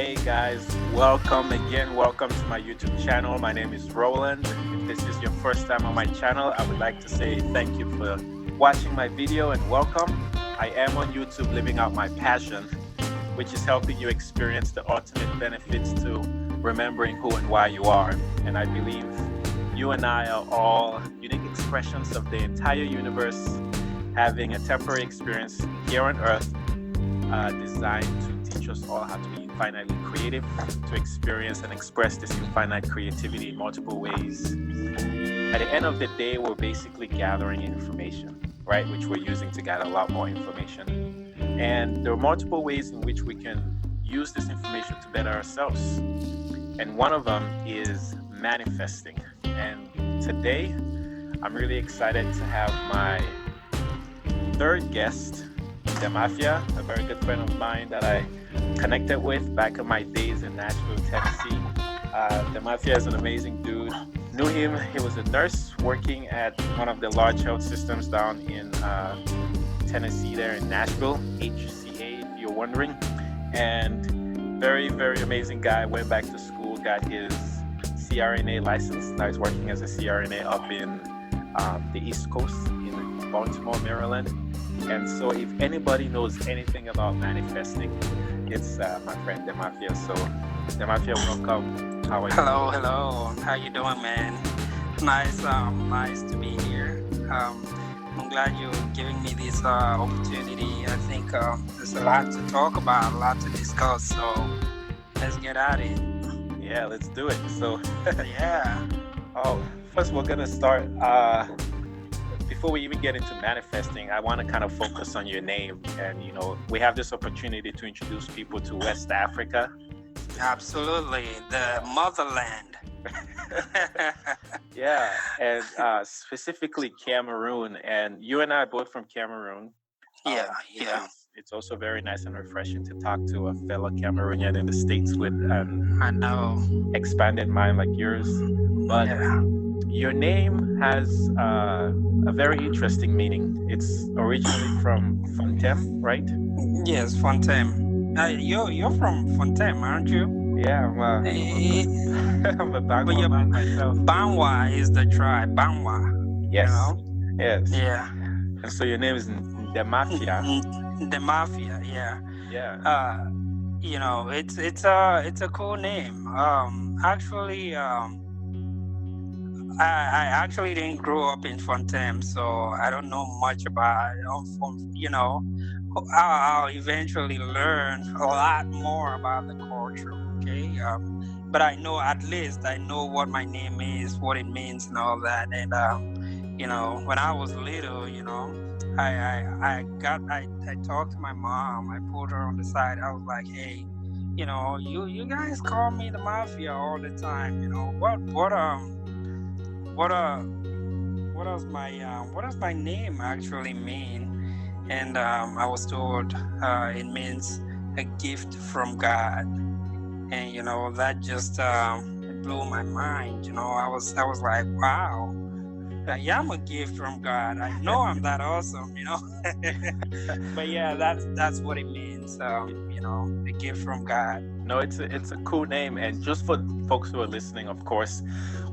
Hey guys, welcome again. Welcome to my YouTube channel. My name is Roland. If this is your first time on my channel, I would like to say thank you for watching my video and welcome. I am on YouTube living out my passion, which is helping you experience the ultimate benefits to remembering who and why you are. And I believe you and I are all unique expressions of the entire universe, having a temporary experience here on Earth, designed to teach us all how to be infinitely creative, to experience and express this infinite creativity in multiple ways. At the end of the day, we're basically gathering information, right? Which we're using to gather a lot more information. And there are multiple ways in which we can use this information to better ourselves. And one of them is manifesting. And today, I'm really excited to have my third guest, Ndemafia, a very good friend of mine that I connected with back in my days in Nashville, Tennessee. Ndemafia is an amazing dude. Knew him, he was a nurse working at one of the large health systems down in Tennessee there in Nashville, HCA if you're wondering. And very, very amazing guy. Went back to school, got his CRNA license. Now he's working as a CRNA up in the East Coast in Baltimore, Maryland. And so if anybody knows anything about manifesting, it's my friend Ndemafia. So Ndemafia, welcome. How are you? Hello. How you doing, man? Nice to be here. I'm glad you're giving me this opportunity. I think there's a lot to talk about, a lot to discuss. So let's get at it. Yeah, let's do it. So Yeah. First we're gonna start. Before we even get into manifesting, I want to kind of focus on your name. And we have this opportunity to introduce people to West Africa. Absolutely, the motherland. Yeah, and specifically Cameroon. And you and I are both from Cameroon. Yeah. It's also very nice and refreshing to talk to a fellow Cameroonian in the States with an I know. expanded mind like yours. But Yeah. your name has a very interesting meaning. It's originally from Fontem, right? Yes, Fontem. You're from Fontem, aren't you? Yeah, Eh, I'm a But Bangla man myself. Banwa is the tribe. Banwa. Yes, yes. Yeah. And so your name is Ndemafia. Ndemafia. Yeah. Yeah. It's a cool name. Actually, I actually didn't grow up in Fontem, so I don't know much about I'll eventually learn a lot more about the culture. Okay. But I know, at least I know what my name is, what it means, and all that. And when I was little, I talked to my mom. I pulled her on the side. I was like, hey, you guys call me the mafia all the time. What does my name actually mean? And I was told it means a gift from God. And that just blew my mind. I was like, wow, I am a gift from God. I know I'm that awesome. But yeah, that's what it means. A gift from God. No, it's a cool name. And just for folks who are listening, of course,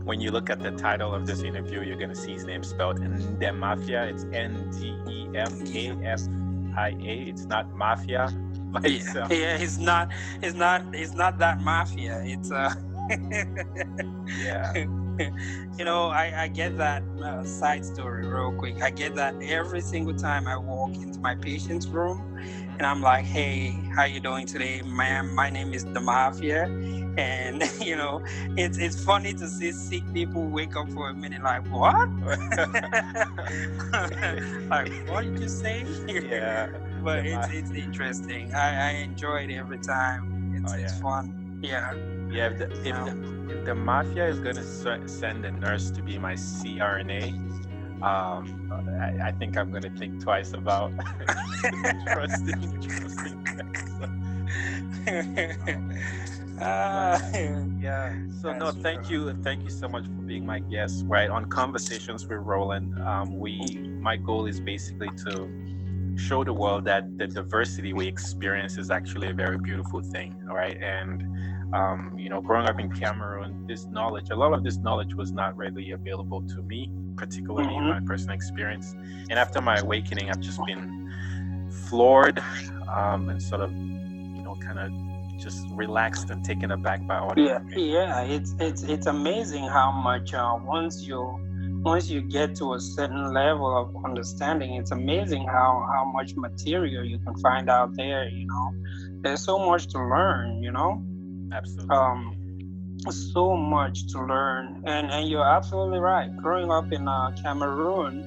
when you look at the title of this interview, you're going to see his name spelled Ndemafia. It's Ndemafia. It's not mafia by itself. Yeah, it's not that mafia. It's Yeah. I get that side story real quick. I get that every single time I walk into my patient's room, and I'm like, hey, how you doing today, ma'am? My name is Ndemafia. And it's funny to see sick people wake up for a minute like, what? Like, what did you say? Yeah. But it's interesting. I enjoy it every time. It's fun. Yeah. Yeah. If the mafia is gonna send a nurse to be my CRNA, I think I'm gonna think twice about trusting. Yeah. So no, thank you so much for being my guest. Right on Conversations with Roland. My goal is basically to show the world that the diversity we experience is actually a very beautiful thing. All right. And growing up in Cameroon, a lot of this knowledge was not readily available to me, particularly in my personal experience. And after my awakening, I've just been floored, and sort of, kind of just relaxed and taken aback by all the It's amazing how much once you get to a certain level of understanding, it's amazing how much material you can find out there. There's so much to learn. Absolutely. So much to learn, and you're absolutely right. Growing up in Cameroon,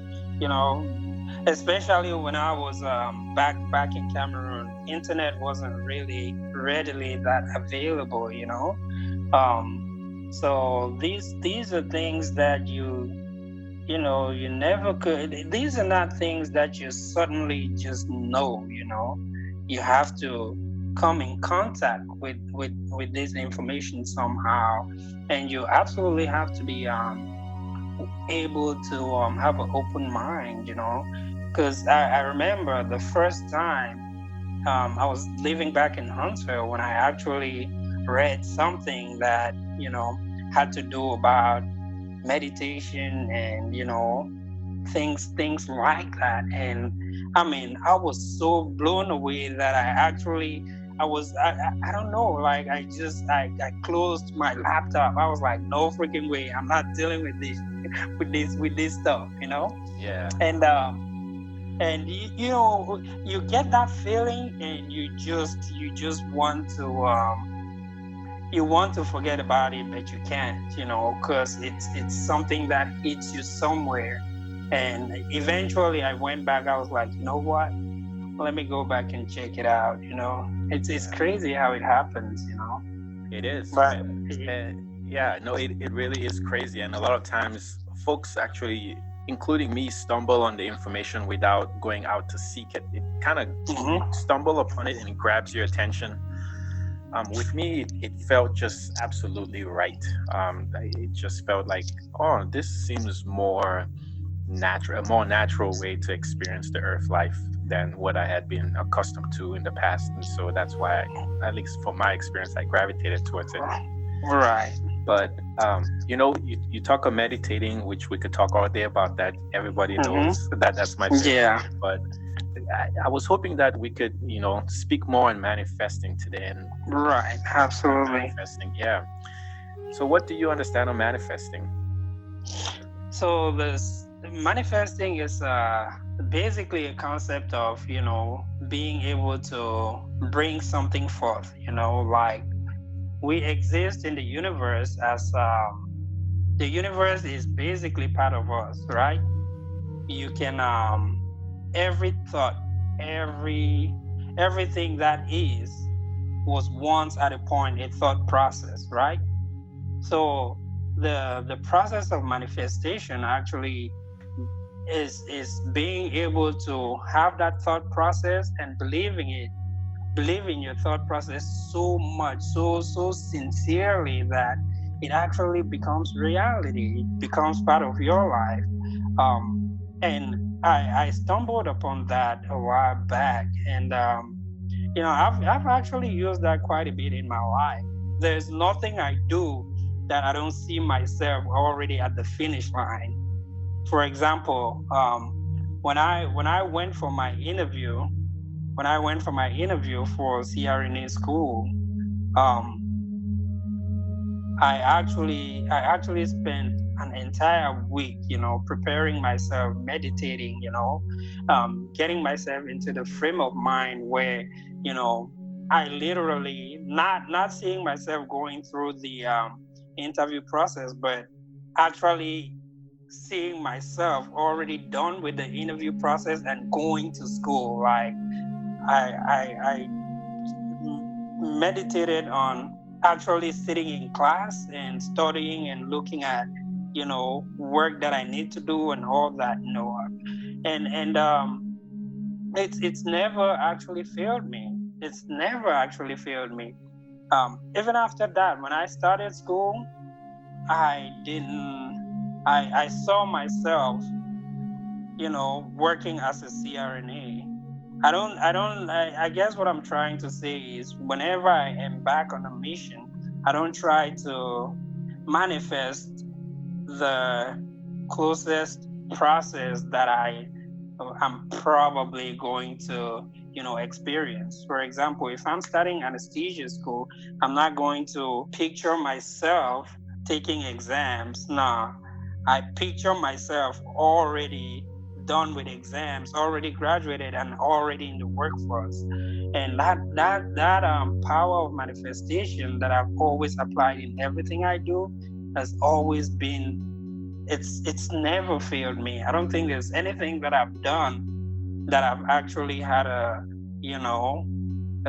especially when I was back in Cameroon, internet wasn't really readily that available. So these are things that you never could. These are not things that you suddenly just know. You have to come in contact with this information somehow, and you absolutely have to be able to have an open mind, because I remember the first time I was living back in Huntsville when I actually read something that had to do about meditation and things like that. And I mean, I was so blown away that I don't know, like I closed my laptop. I was like, no freaking way, I'm not dealing with this with this stuff. Yeah. And you get that feeling, and you just want to forget about it, but you can't, because it's something that hits you somewhere. And eventually I went back. I was like, you know what, let me go back and check it out. It's crazy how it happens. It is. But it really is crazy. And a lot of times folks actually, including me, stumble on the information without going out to seek it. It kind of stumble upon it and it grabs your attention. With me, it felt just absolutely right. It just felt like, oh, this seems more natural, a more natural way to experience the earth life than what I had been accustomed to in the past. And so that's why, at least for my experience, I gravitated towards it. Right. But, you talk of meditating, which we could talk all day about that. Everybody knows that's my favorite. Yeah. But I was hoping that we could, speak more on manifesting today. And right, absolutely. Manifesting, yeah. So what do you understand of manifesting? So this manifesting is basically a concept of, being able to bring something forth, like we exist in the universe as the universe is basically part of us, right? You can every thought, everything that is was once at a point a thought process, right? So the process of manifestation actually is being able to have that thought process and believing your thought process so much, so sincerely that it actually becomes reality. It becomes part of your life. And I stumbled upon that a while back, and I've actually used that quite a bit in my life. There's nothing I do that I don't see myself already at the finish line. For example, when I went for my interview for CRNA school, I actually spent an entire week, preparing myself, meditating, getting myself into the frame of mind where, I literally not seeing myself going through the interview process, but actually seeing myself already done with the interview process and going to school. Like I meditated on actually sitting in class and studying and looking at, work that I need to do and all that, and it's never actually failed me. It's never actually failed me. Even after that, when I started school, I saw myself, working as a CRNA, I guess what I'm trying to say is whenever I embark on a mission, I don't try to manifest the closest process that I'm probably going to, experience. For example, if I'm studying anesthesia school, I'm not going to picture myself taking exams. No, I picture myself already done with exams, already graduated, and already in the workforce. And that power of manifestation that I've always applied in everything I do has always been, it's never failed me. I don't think there's anything that I've done that I've actually had a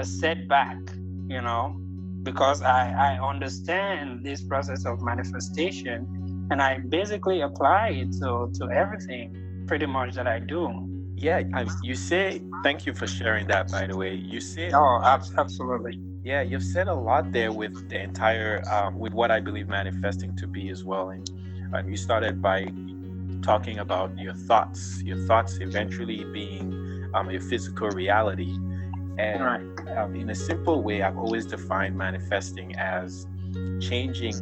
setback, you know, because I understand this process of manifestation, and I basically apply it to everything pretty much that I do. Yeah, you say, thank you for sharing that, by the way. You say a Oh, lot. absolutely. Yeah, you've said a lot there with the entire, with what I believe manifesting to be as well. And you started by talking about your thoughts eventually being a physical reality. And Right. in a simple way, I've always defined manifesting as changing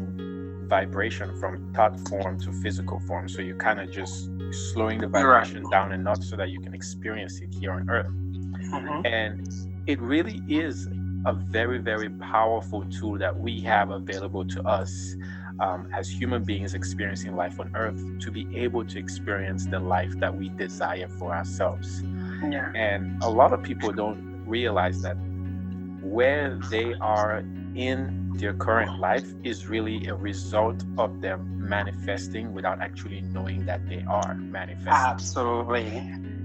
vibration from thought form to physical form. So you're kind of just slowing the Right. vibration down enough so that you can experience it here on Earth. Mhm. And it really is a very, very powerful tool that we have available to us as human beings experiencing life on Earth, to be able to experience the life that we desire for ourselves. Yeah. And a lot of people don't realize that where they are in their current life is really a result of them manifesting without actually knowing that they are manifesting. Absolutely.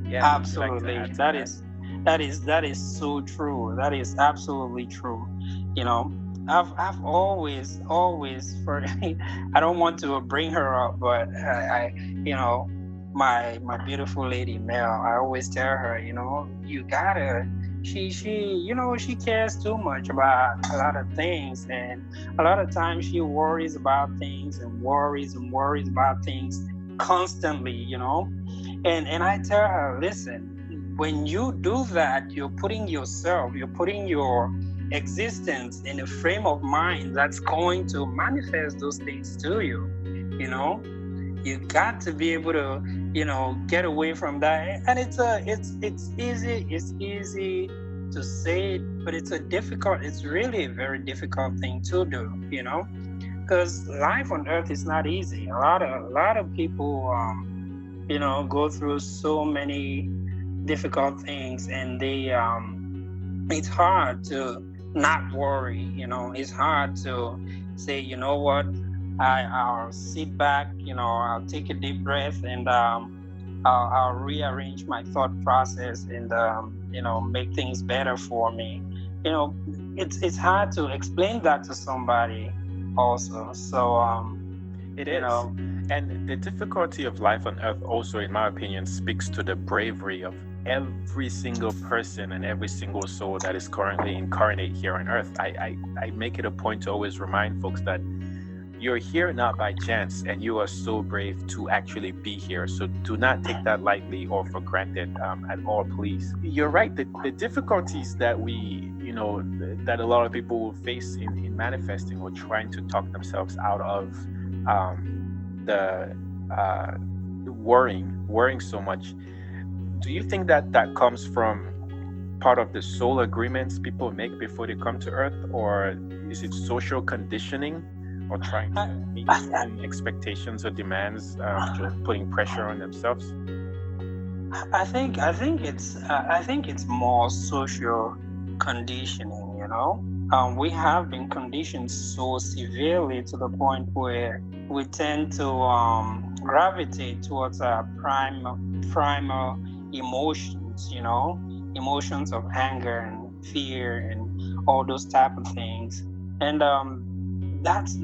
Yeah, would you like to Absolutely. add to That that? is so true. That is absolutely true. You know, I've always for I don't want to bring her up, but my beautiful lady Mel, I always tell her, you gotta, she cares too much about a lot of things, and a lot of times she worries about things and worries about things constantly, and I tell her, listen, when you do that, you're putting your existence in a frame of mind that's going to manifest those things to you. You got to be able to, get away from that. And it's easy to say it, but it's really a very difficult thing to do, because life on earth is not easy. A lot of people go through so many difficult things, and it's hard to not worry. It's hard to say, you know what, I'll sit back, I'll take a deep breath, and I'll rearrange my thought process, and make things better for me. It's hard to explain that to somebody also. So It you is. know And the difficulty of life on earth also, in my opinion, speaks to the bravery of every single person and every single soul that is currently incarnate here on earth. I make it a point to always remind folks that you're here not by chance, and you are so brave to actually be here. So do not take that lightly or for granted at all, please. You're right. The difficulties that that a lot of people will face in manifesting or trying to talk themselves out of the worrying so much. Do you think that comes from part of the soul agreements people make before they come to Earth, or is it social conditioning, or trying to meet certain expectations or demands, putting pressure on themselves? I think it's more social conditioning. We have been conditioned so severely to the point where we tend to gravitate towards our primal emotions. Emotions of anger and fear and all those type of things. And that's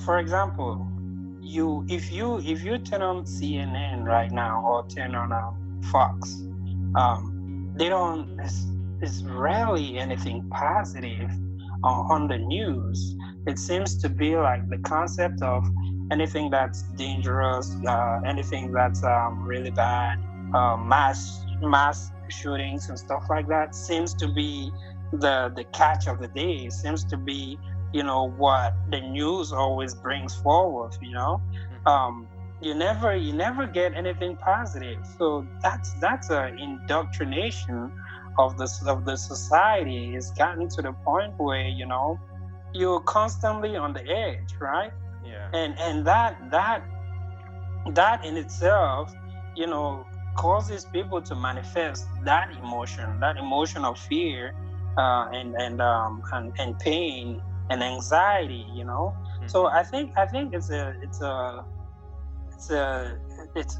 for example, if you turn on CNN right now, or turn on Fox, they don't. It's rarely anything positive on the news. It seems to be like the concept of anything that's dangerous, anything that's really bad, mass shootings and stuff like that seems to be the catch of the day. Seems to be, what the news always brings forward. You never get anything positive. So that's a indoctrination of the society. It's gotten to the point where you're constantly on the edge, right? Yeah. And that in itself, causes people to manifest that emotion of fear, and pain and anxiety. So I think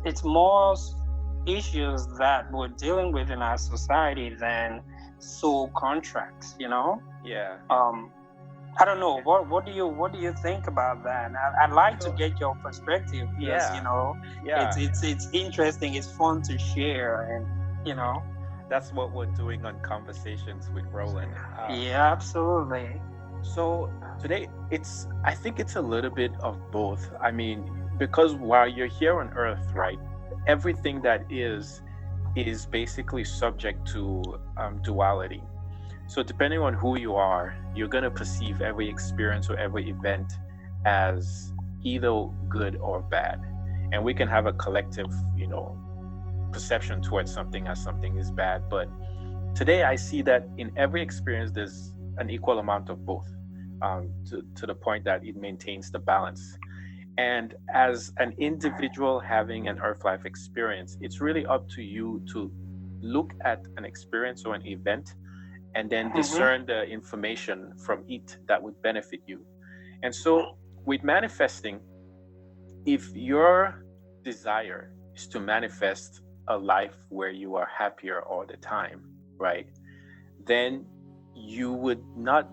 it's more issues that we're dealing with in our society than soul contracts. Yeah. I don't know. What do you think about that? I'd like to get your perspective because it's interesting. It's fun to share, and that's what we're doing on Conversations with Roland. Yeah, absolutely. So today, I think it's a little bit of both. I mean, because while you're here on Earth, right, everything that is basically subject to duality. So depending on who you are, you're going to perceive every experience or every event as either good or bad. And we can have a collective, perception towards something as something is bad. But today I see that in every experience, there's an equal amount of both, to the point that it maintains the balance. And as an individual having an Earth life experience, it's really up to you to look at an experience or an event and then discern the information from it that would benefit you. And so with manifesting, if your desire is to manifest a life where you are happier all the time, right, then you would not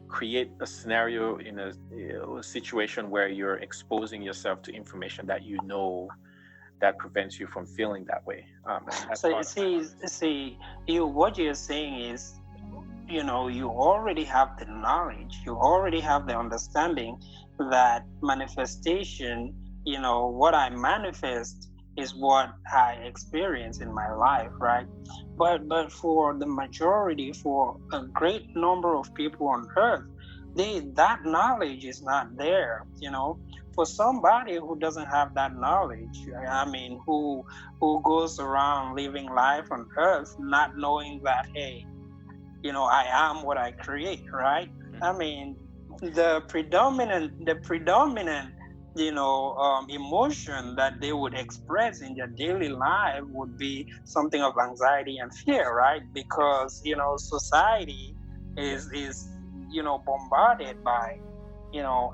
create a scenario in a situation where you're exposing yourself to information that that prevents you from feeling that way. So what you're saying is, you already have the knowledge, you already have the understanding that manifestation, what I manifest is what I experience in my life, right? But for the majority, for a great number of people on Earth, that knowledge is not there. For somebody who doesn't have that knowledge, I mean, who goes around living life on Earth not knowing that, hey, I am what I create, right? I mean, the predominant, emotion that they would express in their daily life would be something of anxiety and fear, right? Because, society is bombarded by,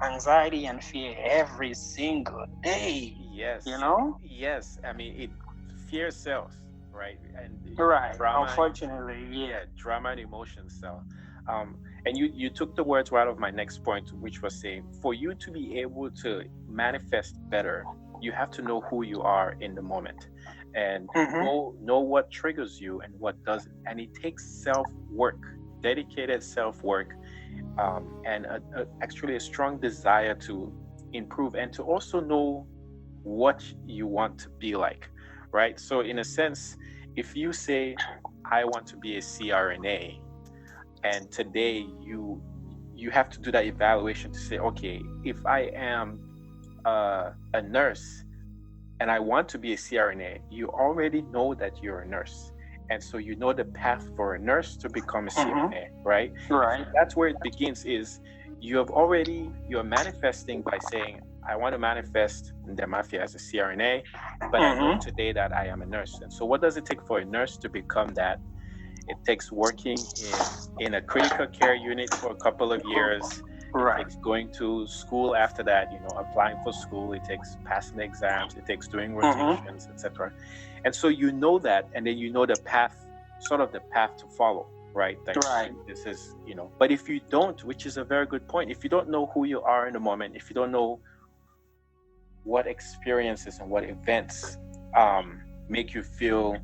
anxiety and fear every single day. Yes. Yes. I mean, fear sells, right? And right. Drama, unfortunately, yeah. Drama and emotions sell. And you took the words right of my next point, which was saying, for you to be able to manifest better, you have to know who you are in the moment, and know what triggers you and what doesn't. And it takes self-work, dedicated self-work, and actually a strong desire to improve and to also know what you want to be like, right? So in a sense, if you say, I want to be a CRNA, and today you have to do that evaluation to say, okay, if I am a nurse and I want to be a CRNA, you already know that you're a nurse. And so you know the path for a nurse to become a CRNA, right? Right. So that's where it begins, is you're manifesting by saying, I want to manifest Ndemafia as a CRNA, but I know today that I am a nurse. And so what does it take for a nurse to become that? It takes working in a critical care unit for a couple of years. Right. It takes going to school after that, applying for school. It takes passing the exams. It takes doing rotations, etc. And so you know that, and then you know the path, sort of the path to follow, right? Right. This is, But if you don't, which is a very good point, if you don't know who you are in the moment, if you don't know what experiences and what events make you feel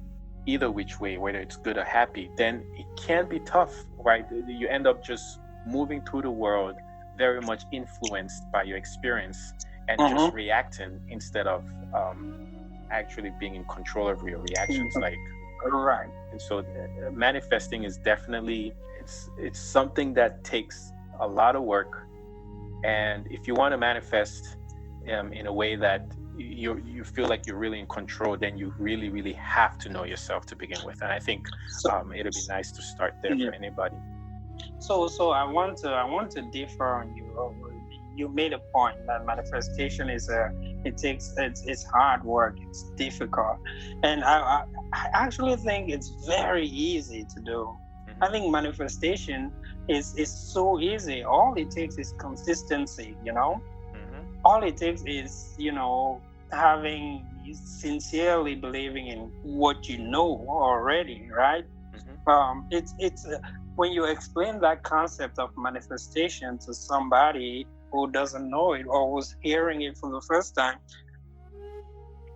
either which way, whether it's good or happy, then it can be tough, right? You end up just moving through the world very much influenced by your experience and just reacting instead of actually being in control of your reactions. Like, right. And so manifesting is definitely, it's something that takes a lot of work. And if you want to manifest in a way that you feel like you're really in control, then you really, really have to know yourself to begin with. And I think it'll be nice to start there for anybody. So I want to differ on you. You made a point that manifestation is it's hard work, it's difficult, and I actually think it's very easy to do. I think manifestation is so easy. All it takes is consistency, all it takes is having sincerely believing in what you know already, right? It's when you explain that concept of manifestation to somebody who doesn't know it or who's hearing it for the first time,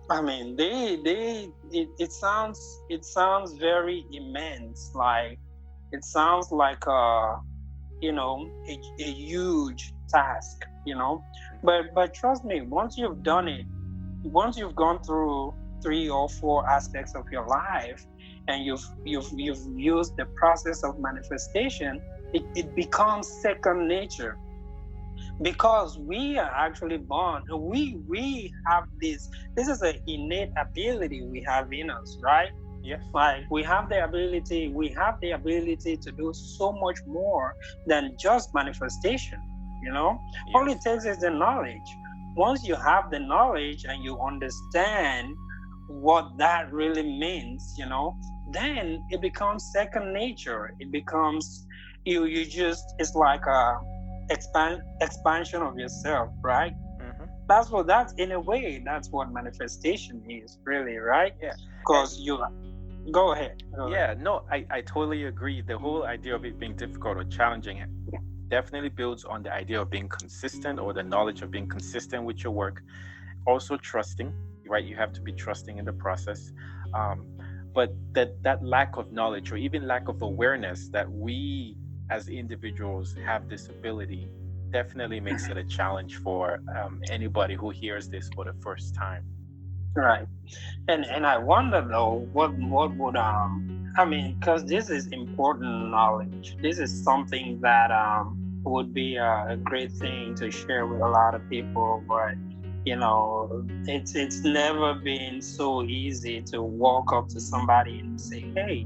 I mean, it sounds very immense. Like, it sounds like a huge task, But trust me, once you've done it, once you've gone through 3 or 4 aspects of your life, and you've used the process of manifestation, it becomes second nature. Because we are actually born, we have this is an innate ability we have in us, right? Yes. Like, we have the ability to do so much more than just manifestation, Yes. All it takes is the knowledge. Once you have the knowledge and you understand what that really means, then it becomes second nature. It becomes you just, it's like a expansion of yourself, right? That's in a way, that's what manifestation is, really, right? Yeah. Because go ahead. No, I totally agree. The whole idea of it being difficult or challenging definitely builds on the idea of being consistent, or the knowledge of being consistent with your work. Also trusting, right? You have to be trusting in the process. But that lack of knowledge, or even lack of awareness that we as individuals have this ability, definitely makes it a challenge for anybody who hears this for the first time. Right. And I wonder though, what would because this is important knowledge. This is something that would be a great thing to share with a lot of people, but it's never been so easy to walk up to somebody and say, hey,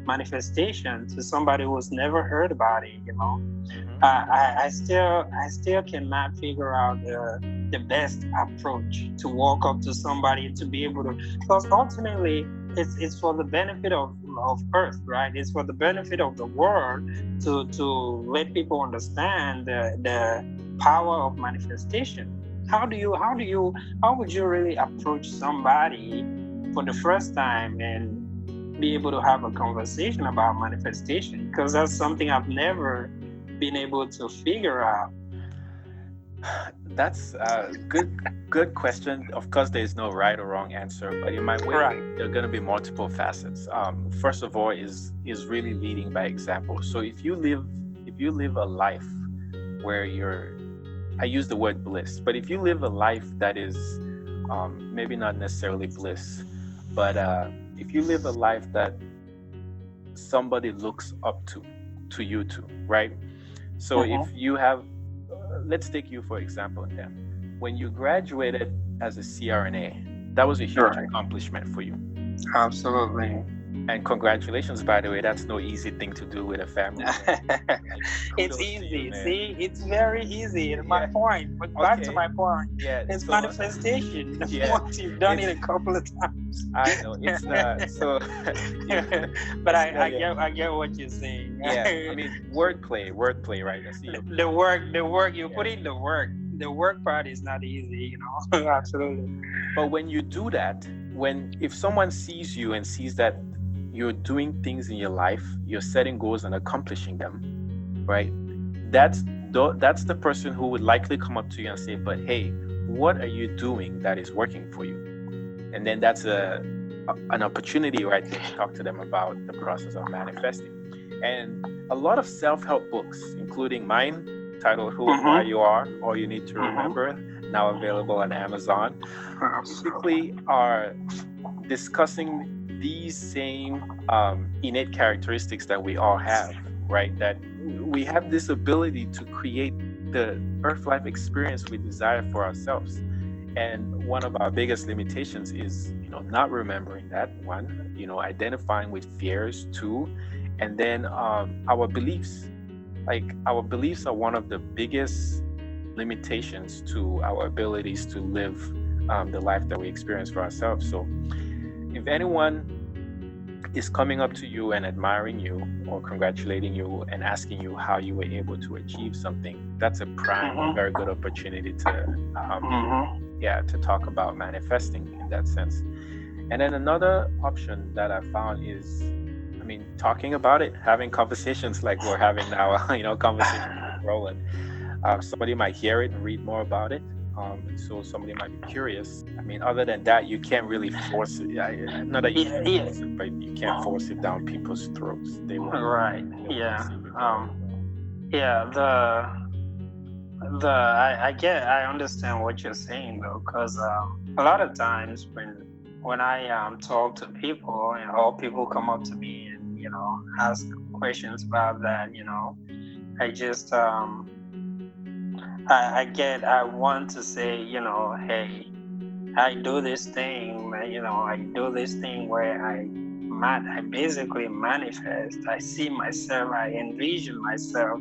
manifestation, to somebody who's never heard about it. I still cannot figure out the best approach to walk up to somebody to be able to, because ultimately it's for the benefit of Earth, right? It's for the benefit of the world to let people understand the power of manifestation. How would you really approach somebody for the first time and be able to have a conversation about manifestation? Because that's something I've never been able to figure out. That's a good question. Of course, there's no right or wrong answer, but in my way, there are going to be multiple facets. First of all, is really leading by example. So if you live a life where I use the word bliss, but if you live a life that is maybe not necessarily bliss, but if you live a life that somebody looks up to you to, right? So if you have, let's take you for example, then when you graduated as a CRNA, that was a huge accomplishment for you. Absolutely. And congratulations, by the way. That's no easy thing to do with a family. It's easy. See, it's very easy. My point. But back to my point. Yeah, it's manifestation. Once you've done it a couple of times. I know it's not so. But I get what you're saying. Yeah, I mean wordplay, right? I see the work. You put in the work. The work part is not easy, Absolutely. But when you do that, if someone sees you and sees that you're doing things in your life, you're setting goals and accomplishing them, right? That's the person who would likely come up to you and say, but hey, what are you doing that is working for you? And then that's an opportunity, right, to talk to them about the process of manifesting. And a lot of self-help books, including mine, titled Who and Why You Are, All You Need to Remember, now available on Amazon, basically are discussing these same innate characteristics that we all have, right? That we have this ability to create the earth life experience we desire for ourselves. And one of our biggest limitations is, not remembering that, one, identifying with fears, two, and then our beliefs. Like, our beliefs are one of the biggest limitations to our abilities to live the life that we experience for ourselves. So if anyone is coming up to you and admiring you or congratulating you and asking you how you were able to achieve something, that's a prime, very good opportunity to to talk about manifesting in that sense. And then another option that I found is, talking about it, having conversations like we're having now, conversations with Roland. Somebody might hear it and read more about it. And so somebody might be curious. Other than that, you can't really force it. Not that you can't force it, but you can't force it down people's throats. They won't. Right. I understand what you're saying though, because a lot of times when I talk to people, or people come up to me and ask questions about that, I just I want to say, hey, I do this thing where I basically manifest. I see myself, I envision myself,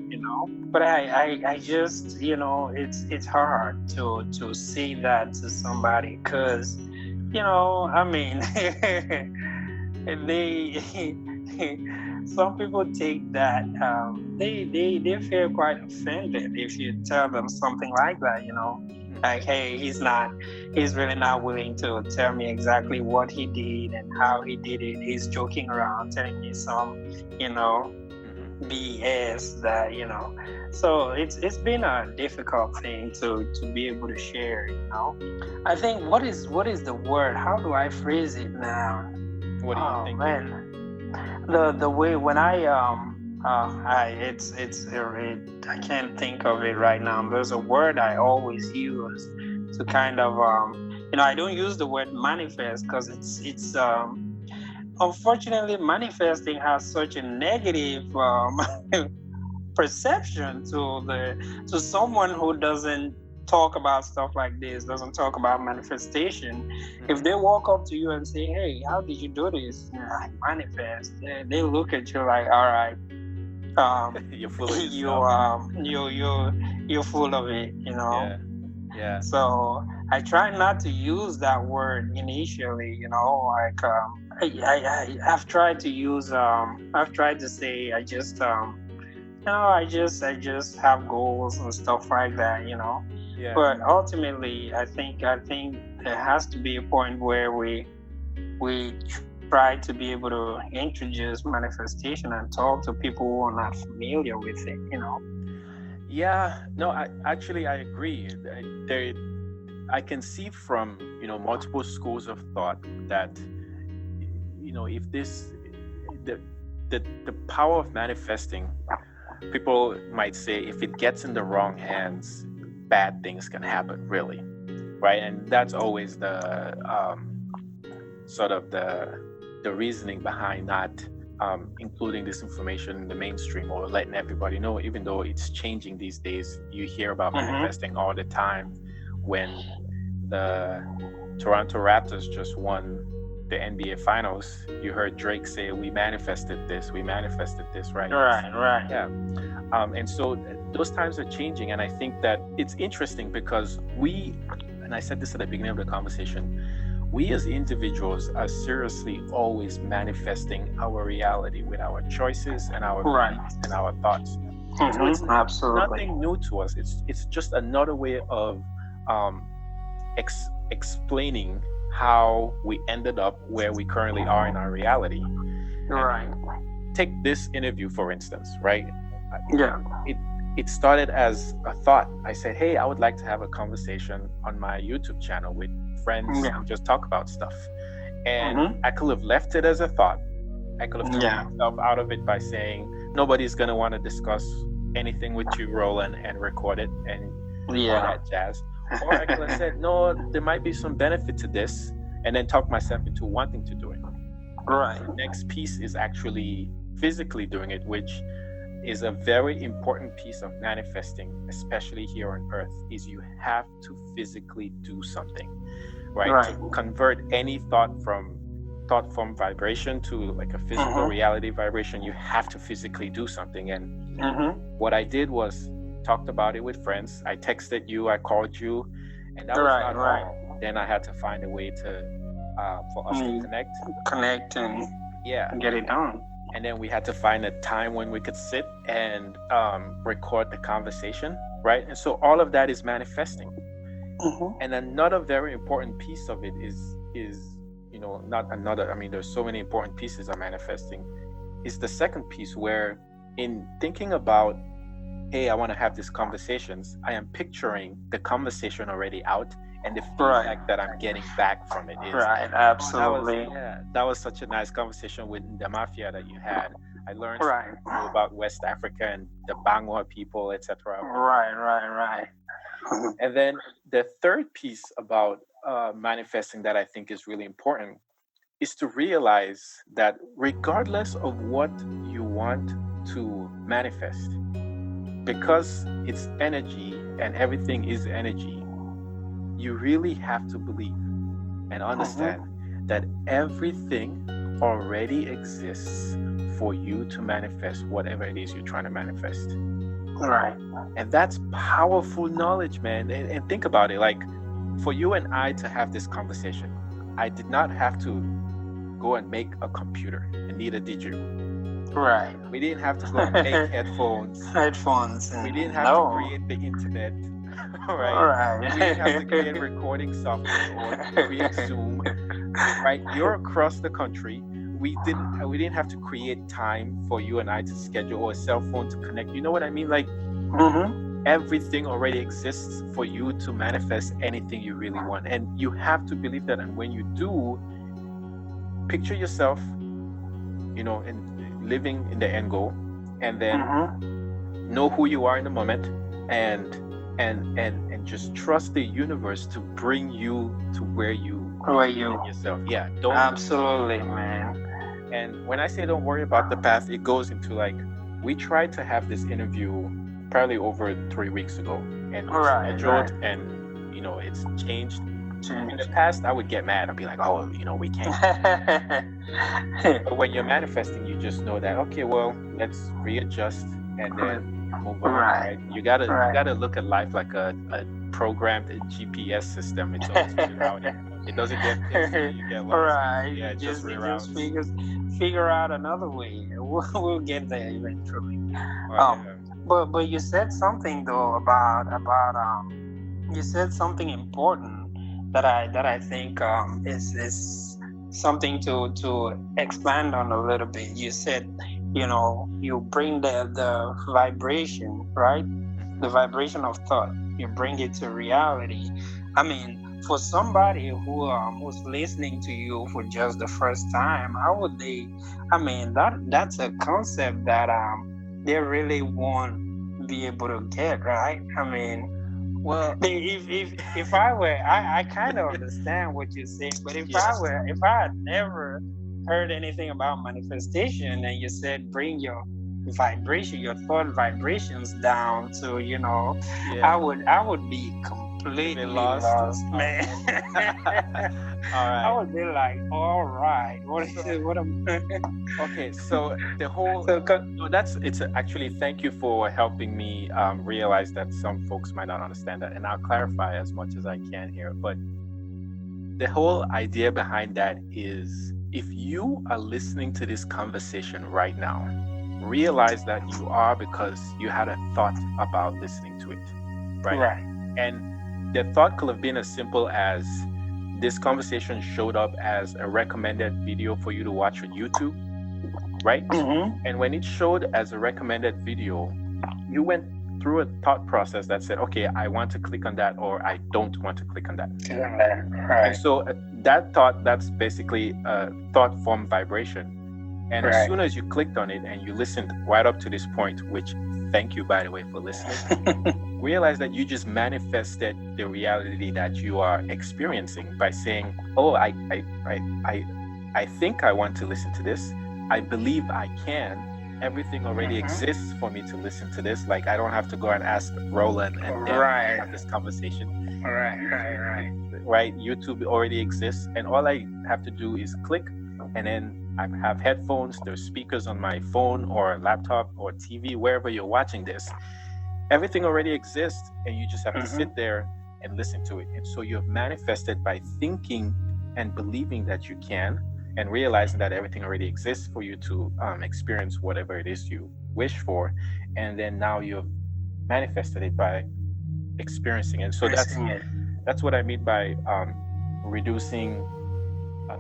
but I just, it's hard to say that to somebody, because some people take that, they feel quite offended if you tell them something like that, like, hey, he's really not willing to tell me exactly what he did and how he did it. He's joking around, telling me some, BS that, so it's been a difficult thing to be able to share, I think, what is the word? How do I phrase it now? What do you think? Man. The way when I I can't think of it right now. There's a word I always use to kind of I don't use the word manifest, because it's unfortunately, manifesting has such a negative perception to someone who doesn't talk about stuff like this, doesn't talk about manifestation. If they walk up to you and say, hey, how did you do this? I manifest. They look at you like, all right, you're full of yourself. You're full of it, Yeah. So I try not to use that word initially, like I've tried to use I've tried to say I just I just have goals and stuff like that, Yeah. But ultimately, I think there has to be a point where we try to be able to introduce manifestation and talk to people who are not familiar with it, Yeah, no, I agree. I can see from multiple schools of thought that if the power of manifesting, people might say if it gets in the wrong hands, bad things can happen, really, right? And that's always the sort of the reasoning behind not including this information in the mainstream or letting everybody know, even though it's changing these days. You hear about manifesting all the time. When the Toronto Raptors just won the NBA Finals, you heard Drake say, we manifested this, right? Right. Yeah. And so those times are changing. And I think that it's interesting because and I said this at the beginning of the conversation, we as individuals are seriously always manifesting our reality with our choices and our beliefs and our thoughts. So it's Absolutely nothing new to us. It's just another way of explaining how we ended up where we currently are in our reality. Right. Take this interview, for instance, right? Yeah. It started as a thought. I said, hey, I would like to have a conversation on my YouTube channel with friends and just talk about stuff. And I could have left it as a thought. I could have taken myself out of it by saying, nobody's going to want to discuss anything with you, Roland, and record it and all that jazz. Or I could have said, no, there might be some benefit to this, and then talk myself into wanting to do it. Right. The next piece is actually physically doing it, which is a very important piece of manifesting, especially here on Earth, is you have to physically do something, right? To convert any thought form vibration to like a physical reality vibration, you have to physically do something. And what I did was talked about it with friends. I texted you, I called you, and that was not all. Then I had to find a way to for us to connect and get it done. And then we had to find a time when we could sit and record the conversation, right? And so all of that is manifesting. And another very important piece of it is not another, I mean, there's so many important pieces of manifesting, is the second piece, where in thinking about, hey, I want to have these conversations, I am picturing the conversation already out, and the feedback that I'm getting back from it is absolutely. That was such a nice conversation with Ndemafia that you had. I learned about West Africa and the Bangwa people, etc. Right. And then the third piece about manifesting that I think is really important is to realize that regardless of what you want to manifest, because it's energy and everything is energy, you really have to believe and understand that everything already exists for you to manifest whatever it is you're trying to manifest. Right. And that's powerful knowledge, man. And think about it, like for you and I to have this conversation, I did not have to go and make a computer, and neither did you. Right. We didn't have to go and make headphones. We didn't have to create the internet. Right. We didn't have to create recording software or create Zoom. Right. You're across the country. We didn't have to create time for you and I to schedule, or a cell phone to connect. You know what I mean? Like everything already exists for you to manifest anything you really want. And you have to believe that. And when you do, picture yourself, in living in the end goal, and then know who you are in the moment, and just trust the universe to bring you to where you yourself. Yeah, don't absolutely, man. And when I say don't worry about the path, it goes into like, we tried to have this interview probably over 3 weeks ago, and scheduled, and it's changed. In the past, I would get mad. I'd be like, oh, we can't. But when you're manifesting, you just know that, okay, well, let's readjust and then move on. Right? You gotta look at life like a programmed GPS system. It's always rerouting. It doesn't get fixed, you get lost. Right. Yeah, just reroutes. Figure out another way. We'll get there eventually. But you said something though about you said something important that I think is something to expand on a little bit. You said, you bring the vibration, right? The vibration of thought. You bring it to reality. I mean, for somebody who's listening to you for just the first time, how would they? I mean, that's a concept that they really won't be able to get, right? I mean, well, if I were, I kind of understand what you're saying, but if I had never heard anything about manifestation, and you said bring your vibration, your thought vibrations down to, I would be completely lost, man. All right. I would be like, all right, what am okay, so the whole actually, thank you for helping me realize that some folks might not understand that, and I'll clarify as much as I can here. But the whole idea behind that is, if you are listening to this conversation right now, realize that you are, because you had a thought about listening to it, right? And the thought could have been as simple as, this conversation showed up as a recommended video for you to watch on YouTube, right? And when it showed as a recommended video, you went through a thought process that said, okay, I want to click on that, or I don't want to click on that. Right. And so that thought, that's basically a thought form vibration. And as soon as you clicked on it and you listened right up to this point, which thank you, by the way, for listening, realize that you just manifested the reality that you are experiencing by saying, "Oh, I think I want to listen to this. I believe I can. Everything already exists for me to listen to this. Like I don't have to go and ask Roland and them to have this conversation. Right. YouTube already exists, and all I have to do is click, and then I have headphones. There's speakers on my phone or laptop or TV, wherever you're watching this. Everything already exists, and you just have to sit there and listen to it. And so you have manifested by thinking and believing that you can, and realizing that everything already exists for you to experience whatever it is you wish for. And then now you've manifested it by experiencing it. So that's what I mean by reducing,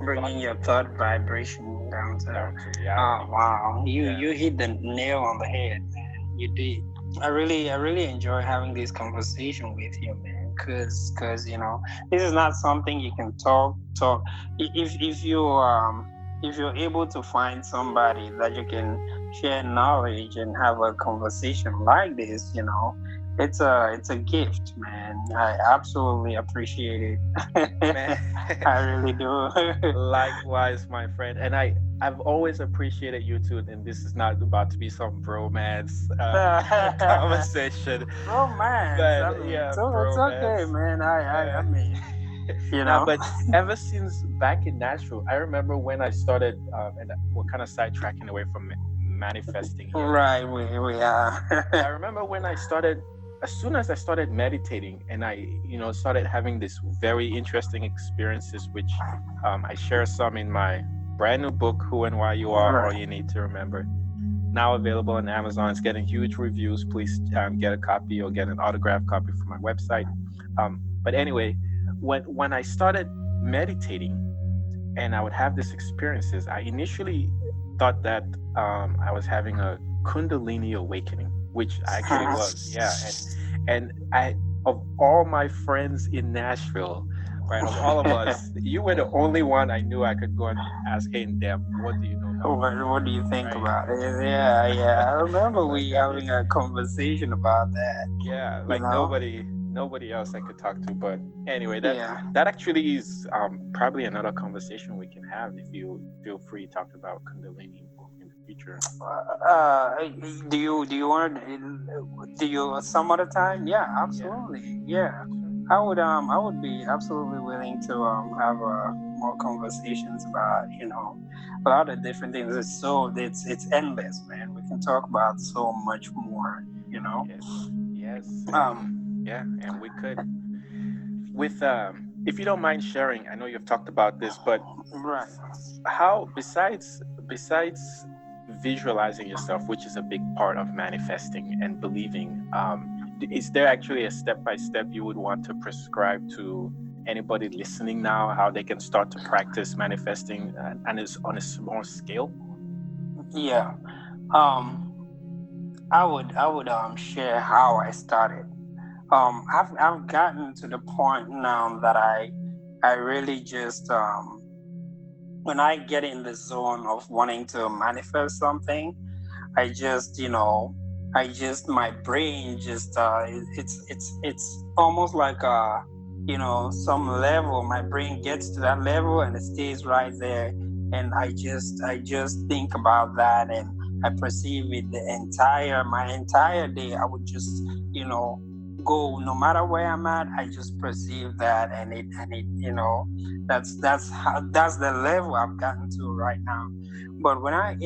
bringing your thought vibration down to oh wow, you hit the nail on the head, man. You did. I really enjoy having this conversation with you, man, because you know, this is not something you can talk if you're able to find somebody that you can share knowledge and have a conversation like this, you know, it's a gift, man. I absolutely appreciate it. Man. I really do. Likewise, my friend. And I've always appreciated you too. And this is not about to be some bromance conversation. Romance. But, I mean, yeah, it's okay, man. I mean, you know. But ever since back in Nashville, I remember when I started, and we're kind of sidetracking away from manifesting here. Right, we are. I remember when I started, as soon as I started meditating, and I, started having this very interesting experiences, which I share some in my brand new book, Who and Why You Are, All You Need to Remember. Now available on Amazon. It's getting huge reviews. Please get a copy or get an autographed copy from my website. But anyway, when I started meditating and I would have these experiences, I initially thought that I was having a Kundalini Awakening, which actually was, and I, of all my friends in Nashville, right, of all of us, you were the only one I knew I could go and ask, "Hey, Ndem, what do you know about what do you think about it?" Yeah. I remember we having a conversation about that. Yeah, like nobody else I could talk to. But anyway, that actually is probably another conversation we can have if you feel free to talk about Kundalini in the future. Do you want do you some other time? Yeah, absolutely. Yeah. I would be absolutely willing to have more conversations about a lot of different things. It's endless, man. We can talk about so much more. Yes. And we could with if you don't mind sharing. I know you've talked about this, but how besides visualizing yourself, which is a big part of manifesting and believing, is there actually a step-by-step you would want to prescribe to anybody listening now, how they can start to practice manifesting and is on a small scale? Yeah. I would share how I started. I've gotten to the point now that I really just when I get in the zone of wanting to manifest something, my brain just it's almost like some level. My brain gets to that level and it stays right there, and I just think about that, and I perceive it my entire day. I would just go, no matter where I'm at, I just perceive that, and it that's the level I've gotten to right now. But when I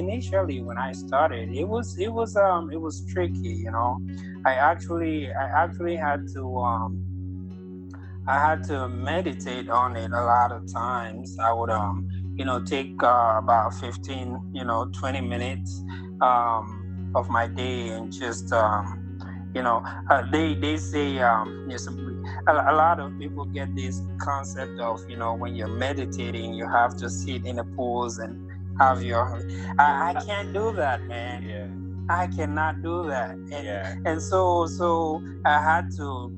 started, it was tricky. I actually had to meditate on it a lot of times. I would take about 15 20 minutes of my day, and just they say a lot of people get this concept of when you're meditating, you have to sit in a pose and have I can't do that, man. I cannot do that, and so I had to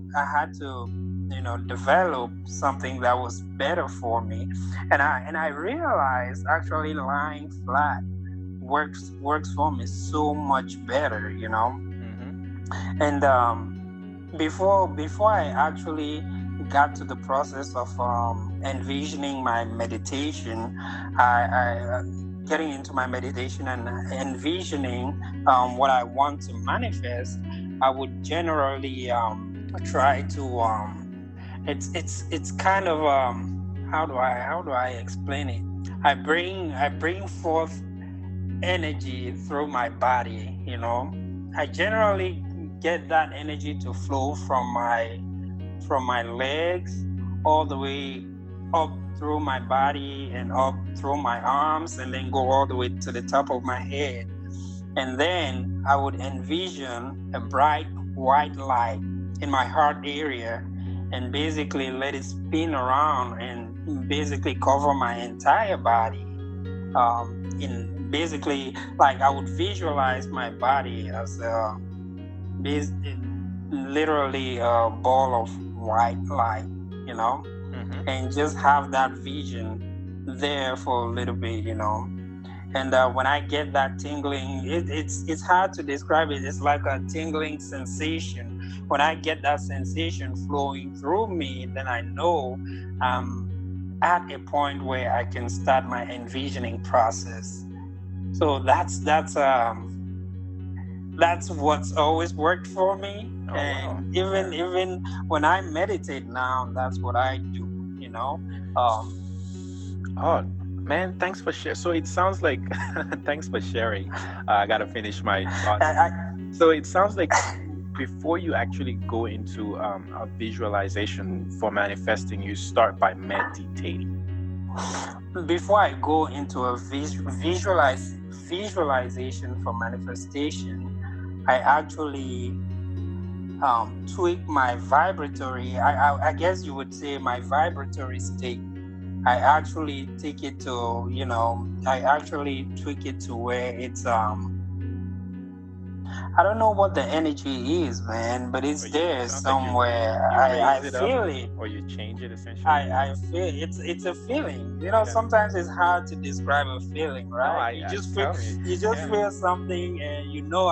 develop something that was better for me, and I realized actually lying flat works for me so much better, and before I actually got to the process of envisioning my meditation, I getting into my meditation and envisioning what I want to manifest, I would generally try to it's kind of how do I explain it? I bring forth energy through my body, you know. I generally get that energy to flow from my legs all the way up through my body and up through my arms and then go all the way to the top of my head. And then I would envision a bright white light in my heart area and basically let it spin around and basically cover my entire body. In basically, like I would visualize my body as literally a ball of white light, you know, and just have that vision there for a little bit, you know. And when I get that tingling, it's hard to describe it. It's like a tingling sensation. When I get that sensation flowing through me, then I know I'm at a point where I can start my envisioning process. So that's what's always worked for me. Oh, And wow. even when I meditate now, that's what I do, you know. Oh, man, thanks for sharing. So it sounds like, thanks for sharing. I gotta finish my thoughts. I, So it sounds like before you actually go into a visualization for manifesting, you start by meditating. before I go into a visualization for manifestation, I actually tweak my vibratory. I guess you would say my vibratory state. I actually take it to, you know, I actually tweak it to where it's I don't know what the energy is, man, but it's Or you, it there sounds like somewhere. you I raise it up feel it. or you change it essentially. I feel it's a feeling. You know, Yeah. sometimes it's hard to describe a feeling, No, right? You I just feel tell me. you just Yeah. feel something, and you know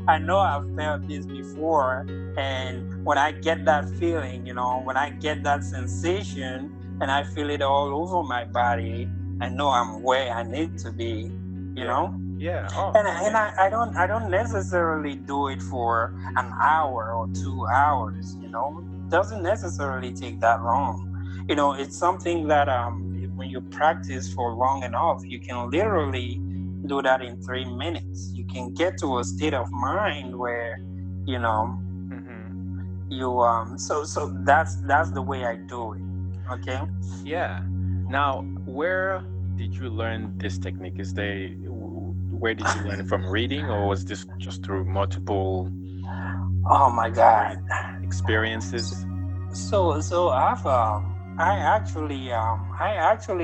I know I've felt this before. And when I get that feeling, you know, when I get that sensation, and I feel it all over my body, I know I'm where I need to be. You Yeah. know. Yeah. Oh, And okay. I don't necessarily do it for an hour or 2 hours, you know. It doesn't necessarily take that long. You know, it's something that when you practice for long enough, you can literally do that in 3 minutes. You can get to a state of mind where, you know, you so that's the way I do it. Okay. Yeah. Now, where did you learn this technique? Where did you learn it from reading, or was this just through multiple Oh my God. great experiences? So I actually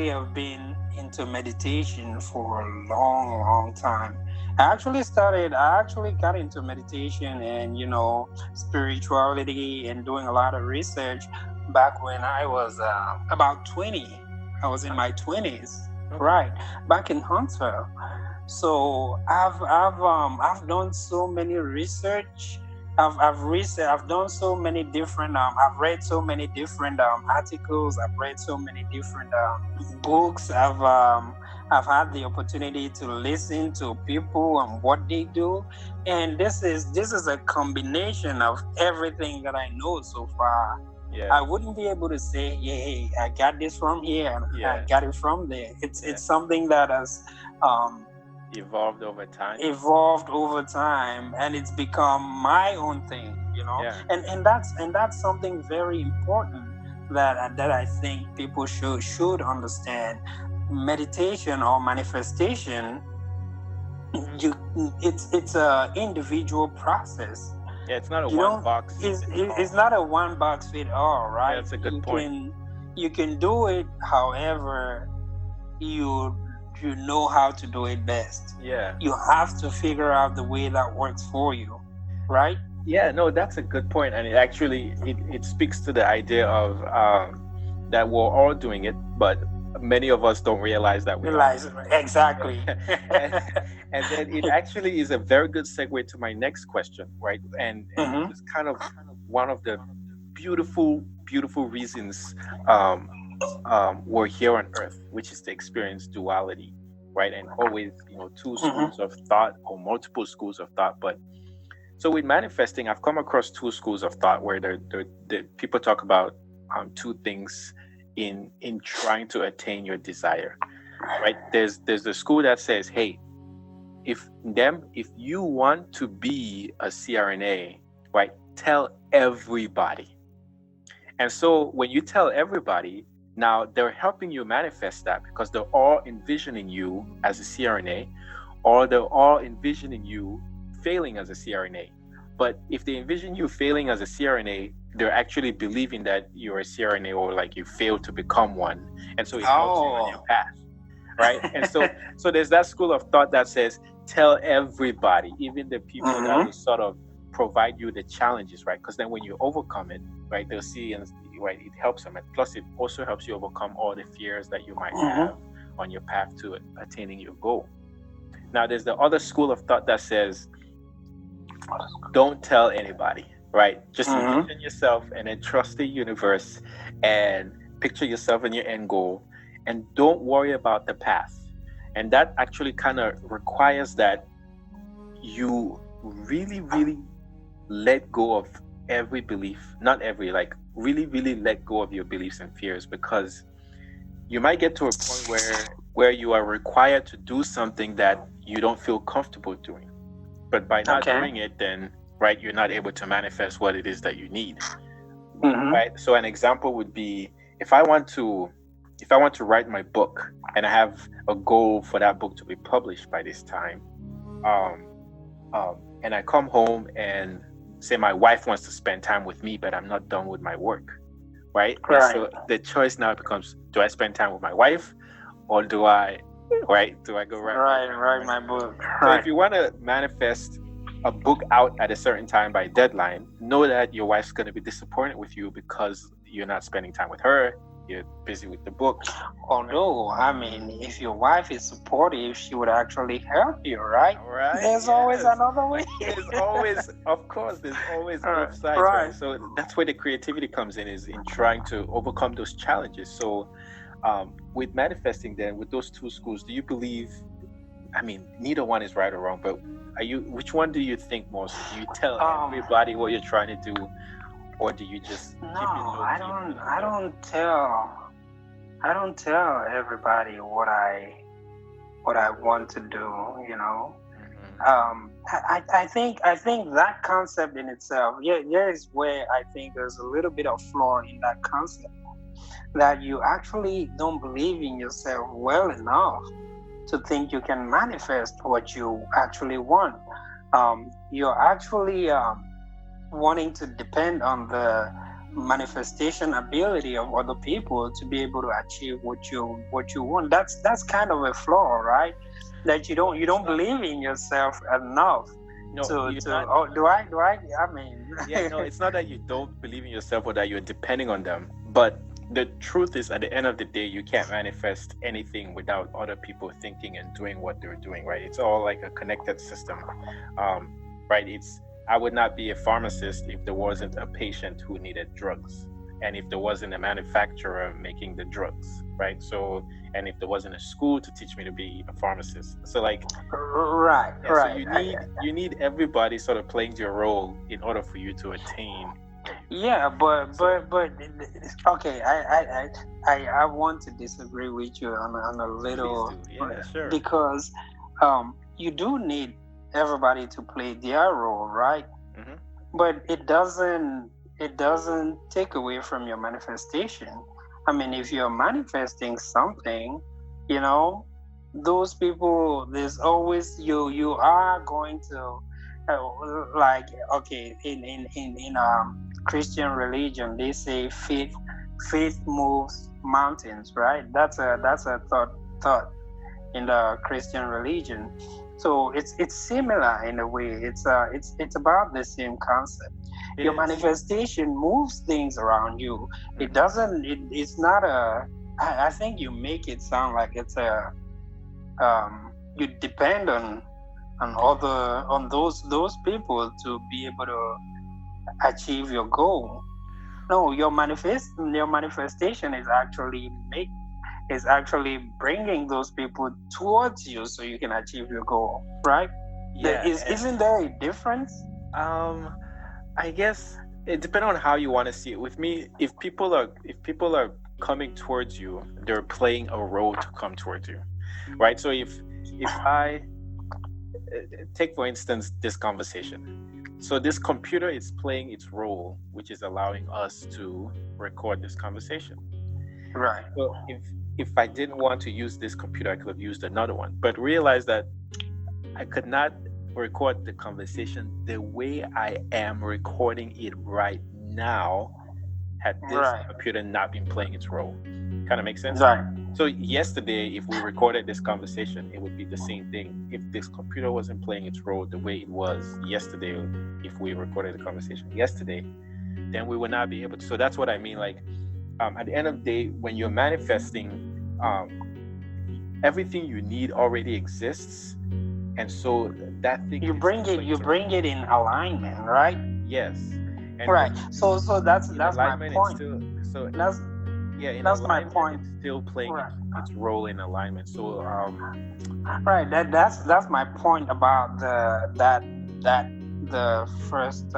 have been into meditation for a long time. I actually got into meditation and, you know, spirituality and doing a lot of research back when I was about 20. I was in Huh? my 20s, Okay. right, back in Huntsville. So I've done so many research. I've done so many different I've read so many different articles. I've read so many different books. I've had the opportunity to listen to people and what they do, and this is a combination of everything that I know so far. Yeah. I wouldn't be able to say, yeah, hey, I got this from here and I Yeah. got it from there. Yeah. It's something that has um, Evolved over time. evolved over time, and it's become my own thing, you know. Yeah. And that's something very important that I think people should understand. Meditation or manifestation, you it's a individual process. Yeah. It's not a You one don't box fits it's all. not a one box fit all, Yeah, right? that's a good point. You can do it however you you know how to do it best. Yeah. You have to figure out the way that works for you, right? Yeah, no, that's a good point, and it speaks to the idea of that we're all doing it, but many of us don't realize that we are. Realize exactly. and, and then it actually is a very good segue to my next question, right? And Hmm. just kind of one of the beautiful, beautiful reasons um, we're here on Earth, which is to experience duality, right? And always, two Mm-hmm. schools of thought or multiple schools of thought. But so with manifesting, I've come across two schools of thought where the people talk about two things in trying to attain your desire, right? There's the school that says, hey, if you want to be a CRNA, right, tell everybody. And so when you tell everybody, now they're helping you manifest that because they're all envisioning you as a CRNA, or they're all envisioning you failing as a CRNA. But if they envision you failing as a CRNA, they're actually believing that you're a CRNA or like you failed to become one. And so it helps you on your Oh. path, right? And so there's that school of thought that says tell everybody, even the people that Mm-hmm. will sort of provide you the challenges, right? Because then when you overcome it, right, they'll see, and right, it helps them. And plus it also helps you overcome all the fears that you might Mm-hmm. have on your path to attaining your goal. Now there's the other school of thought that says don't tell anybody, right? Just Mm-hmm. envision yourself and then trust the universe and picture yourself in your end goal and don't worry about the path. And that actually kind of requires that you really, really let go of every belief, not every, like really, really let go of your beliefs and fears, because you might get to a point where you are required to do something that you don't feel comfortable doing. But by not Okay. doing it, then right, you're not able to manifest what it is that you need. Mm-hmm. Right. So an example would be if I want to write my book and I have a goal for that book to be published by this time, um, and I come home and say my wife wants to spend time with me, but I'm not done with my work, right? And Right. so the choice now becomes: do I spend time with my wife, or do I, right? Do I go write my Right. book? Right. Right? My book. So if Right. you want to manifest a book out at a certain time by deadline, know that your wife's going to be disappointed with you because you're not spending time with her. You're busy with the book. Although, I mean, if your wife is supportive, she would actually help you, right? All right. There's always Yes. another way. There's always, of course, there's always both sides, Right. right? So that's where the creativity comes in, is in trying to overcome those challenges. So, with manifesting, then with those two schools, do you believe? I mean, neither one is right or wrong, but which one do you think more? So do you tell everybody what you're trying to do, or do you just No, keep it low I key for don't. yourself? I don't tell everybody what I want to do. You know. I think that concept in itself, here is where I think there's a little bit of flaw in that concept, that you actually don't believe in yourself well enough to think you can manifest what you actually want. You're actually wanting to depend on the manifestation ability of other people to be able to achieve what you want. That's kind of a flaw, right? That you don't believe in yourself enough. No, you're To not. oh, do I mean, Yeah, no, it's not that you don't believe in yourself or that you're depending on them, but the truth is, at the end of the day, you can't manifest anything without other people thinking and doing what they're doing, right? It's all like a connected system, right? I would not be a pharmacist if there wasn't a patient who needed drugs, and if there wasn't a manufacturer making the drugs, right? So, and if there wasn't a school to teach me to be a pharmacist, so like, right, yeah, so right. you need everybody sort of playing their role in order for you to attain. Yeah, but okay, I want to disagree with you on a little. Please do. Yeah, sure. Because you do need everybody to play their role, right? Mm-hmm. But it doesn't take away from your manifestation. I mean, if you're manifesting something, you know, those people, there's always you are going to like, okay, in Christian religion, they say faith moves mountains, right? That's a thought in the Christian religion. So it's similar in a way. It's about the same concept. Your manifestation moves things around you. Mm-hmm. It doesn't. It's not a. I think you make it sound like it's a. You depend on those people to be able to achieve your goal. No, your manifestation is actually bringing those people towards you so you can achieve your goal, right? Yeah. Isn't there a difference? I guess it depends on how you want to see it. With me, if people are coming towards you, they're playing a role to come towards you, right? So if I take for instance this conversation, so this computer is playing its role, which is allowing us to record this conversation. Right. So if I didn't want to use this computer, I could have used another one, but realized that I could not record the conversation the way I am recording it right now had this Right. computer not been playing its role. Kind of makes sense? Right. So yesterday, if we recorded this conversation, it would be the same thing. If this computer wasn't playing its role the way it was yesterday, if we recorded the conversation yesterday, then we would not be able to. So that's what I mean. Like, at the end of the day, when you're manifesting, everything you need already exists. And so that thing you bring it in alignment, right? Yes. And right. So that's my point. That's my point. It's still playing its role in alignment. So right. That's my point about the first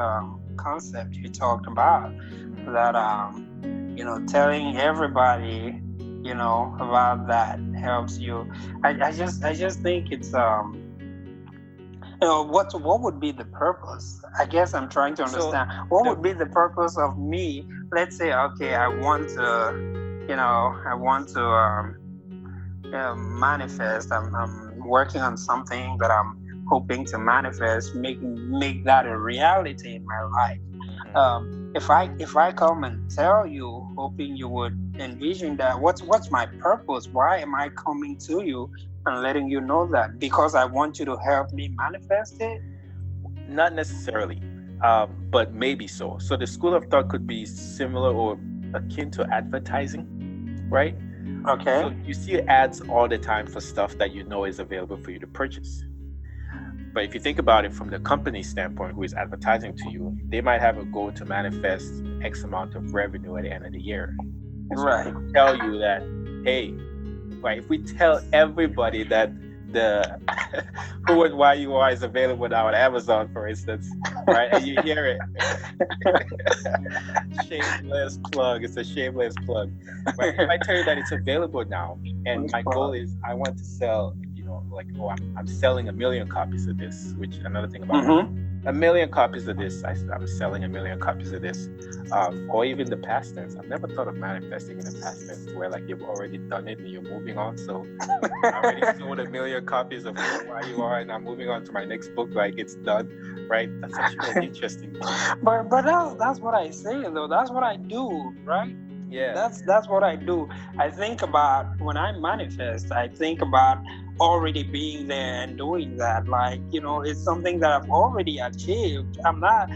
concept you talked about, that telling everybody about that helps you. I just think it's what would be the purpose? I guess I'm trying to understand what would be the purpose of me. Let's say, okay, I want to manifest. I'm working on something that I'm hoping to manifest, make that a reality in my life. If I come and tell you, hoping you would envision that, what's my purpose? Why am I coming to you and letting you know that? Because I want you to help me manifest it? Not necessarily, but maybe so. So the school of thought could be similar or akin to advertising, right? Okay. So you see ads all the time for stuff that you know is available for you to purchase. But if you think about it from the company standpoint, who is advertising to you, they might have a goal to manifest X amount of revenue at the end of the year. And so right. They tell you that, hey, right, if we tell everybody that the Who and Why You Are is available now on Amazon, for instance, right, and you hear it, shameless plug, it's a shameless plug. Right? If I tell you that it's available now, and my goal is I want to sell, I'm selling 1 million copies of this, which another thing about it, 1 million copies of this, I'm selling 1 million copies of this, or even the past tense. I've never thought of manifesting in the past tense where like you've already done it and you're moving on. So I already sold 1 million copies of Who You Are, and I'm moving on to my next book, like it's done, right? That's actually an interesting thing. But that's what I say though. That's what I do, right? Yeah. That's what I do. I think about, when I manifest, I think about already being there and doing that. Like, it's something that I've already achieved. I'm not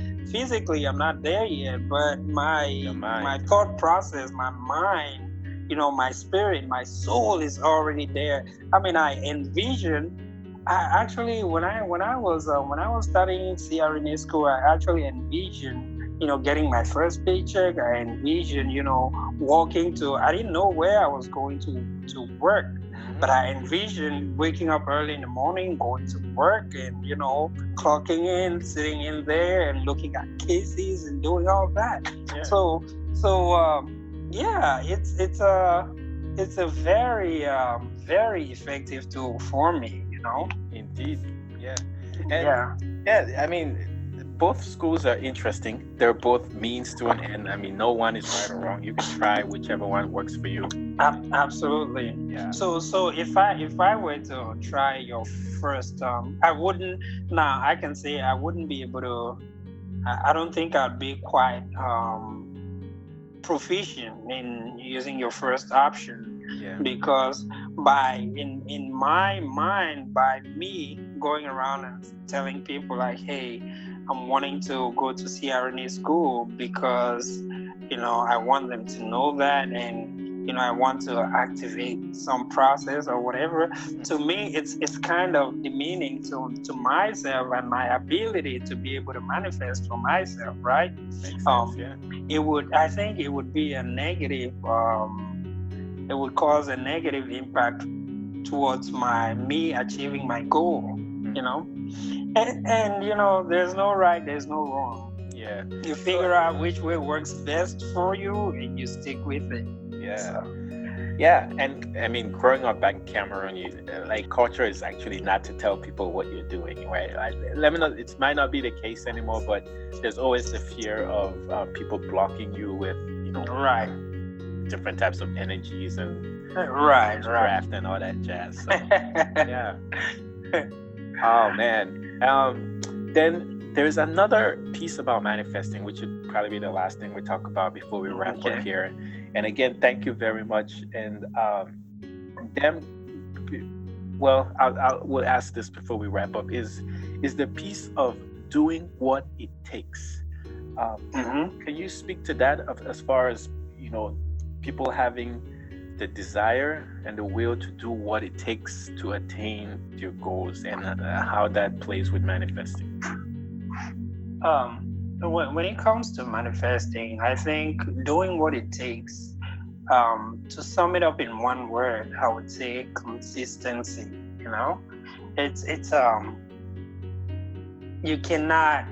there yet, but my thought process, my mind, my spirit, my soul is already there. I mean, I envision. Actually, when I was studying CRNA school, I actually envisioned, getting my first paycheck. I envisioned, walking to, I didn't know where I was going to work, but I envisioned waking up early in the morning, going to work, and, clocking in, sitting in there and looking at cases and doing all that. Yeah. So yeah, it's a very, very effective tool for me, Indeed. Yeah. And yeah, I mean, both schools are interesting. They're both means to an end. I mean, no one is right or wrong. You can try whichever one works for you. Absolutely. Yeah. So if I were to try your first, I wouldn't. Now I can say I wouldn't be able to. I don't think I'd be quite proficient in using your first option. Yeah. Because in my mind, by me going around and telling people like, hey, I'm wanting to go to CRNA school because, I want them to know that, and I want to activate some process or whatever. To me, it's kind of demeaning to myself and my ability to be able to manifest for myself, right? Makes sense, yeah. I think it would be a negative, it would cause a negative impact towards me achieving my goal, and there's no right, there's no wrong. Yeah. You figure out which way works best for you and you stick with it. Yeah. Yeah, and I mean, growing up back in Cameroon, culture is actually not to tell people what you're doing, right? It might not be the case anymore, but there's always the fear of people blocking you with, right, different types of energies and craft and all that jazz. So, yeah. Oh man. Then there's another piece about manifesting, which would probably be the last thing we talk about before we wrap up here. And again, thank you very much. And we'll ask this before we wrap up. Is the piece of doing what it takes? Can you speak to that as far as people having the desire and the will to do what it takes to attain your goals, and how that plays with manifesting? When it comes to manifesting, I think doing what it takes, to sum it up in one word, I would say consistency. It's you cannot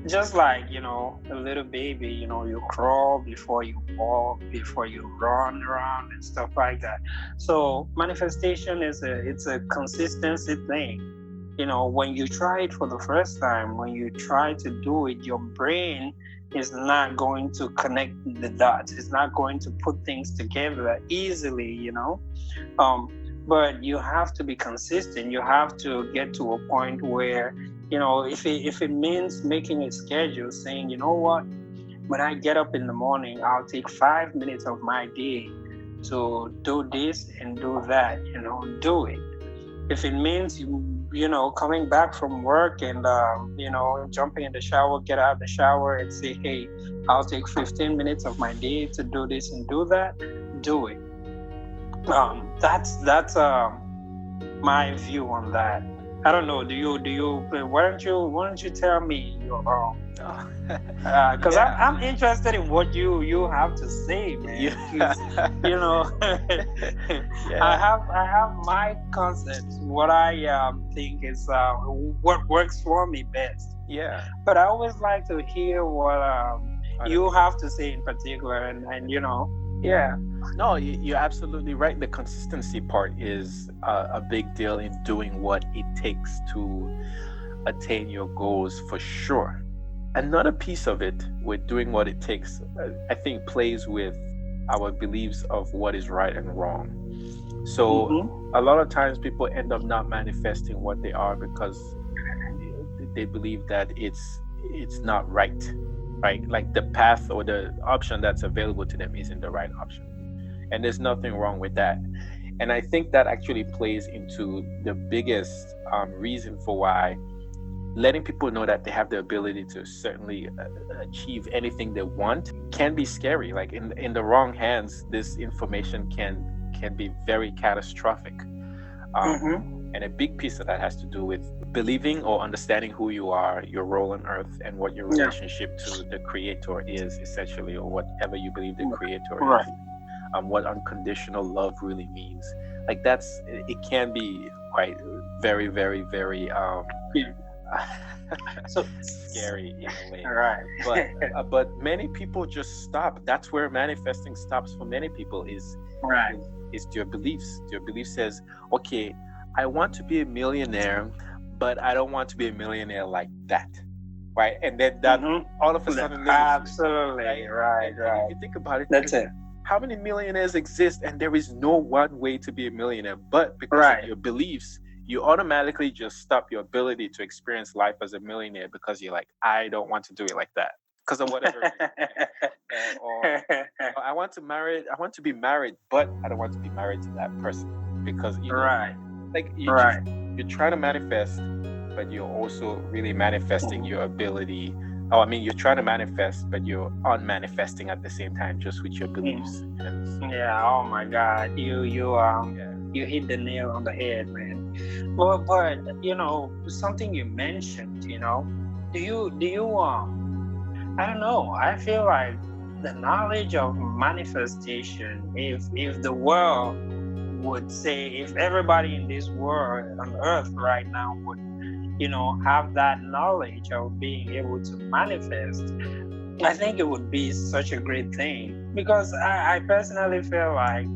just like a little baby, you crawl before you walk, before you run around and stuff like that. So manifestation it's a consistency thing. When you try it for the first time, when you try to do it, your brain is not going to connect the dots. It's not going to put things together easily, but you have to be consistent. You have to get to a point where, if it means making a schedule, saying, what, when I get up in the morning, I'll take 5 minutes of my day to do this and do that, do it. If it means coming back from work and jumping in the shower, get out of the shower and say, hey, I'll take 15 minutes of my day to do this and do that, do it. That's my view on that. I don't know. Do you? Why don't you tell me your because I'm interested in what you have to say, man. Yeah. I have my concepts. What I think is what works for me best. Yeah. But I always like to hear what you have to say in particular, and Yeah. No, you're absolutely right. The consistency part is a big deal in doing what it takes to attain your goals, for sure. Another piece of it with doing what it takes, I think, plays with our beliefs of what is right and wrong. So a lot of times people end up not manifesting what they are because they believe that it's not right. Right? Like the path or the option that's available to them isn't the right option. And there's nothing wrong with that. And I think that actually plays into the biggest reason for why letting people know that they have the ability to certainly achieve anything they want can be scary. Like in the wrong hands, this information can be very catastrophic. And a big piece of that has to do with believing or understanding who you are, your role on earth, and what your relationship to the Creator is, essentially, or whatever you believe the Creator is. What unconditional love really means. Like it can be quite very, very, very so scary in a way. Right. But many people just stop. That's where manifesting stops for many people. Is your beliefs. Your belief says, okay, I want to be a millionaire, but I don't want to be a millionaire like that, right? And then that all of a sudden, absolutely right. If you think about it, that's it. How many millionaires exist, and there is no one way to be a millionaire? But because of your beliefs, you automatically just stop your ability to experience life as a millionaire because you're like, I don't want to do it like that because of whatever. or I want to be married, but I don't want to be married to that person because you're trying to manifest, but you're also really manifesting your ability Oh, I mean, you're trying to manifest, but you're unmanifesting at the same time, just with your beliefs. Yeah. Oh my God, you hit the nail on the head, man. Well, but something you mentioned, do you I don't know. I feel like the knowledge of manifestation, if the world would say, if everybody in this world on earth right now would, have that knowledge of being able to manifest, I think it would be such a great thing. Because I personally feel like,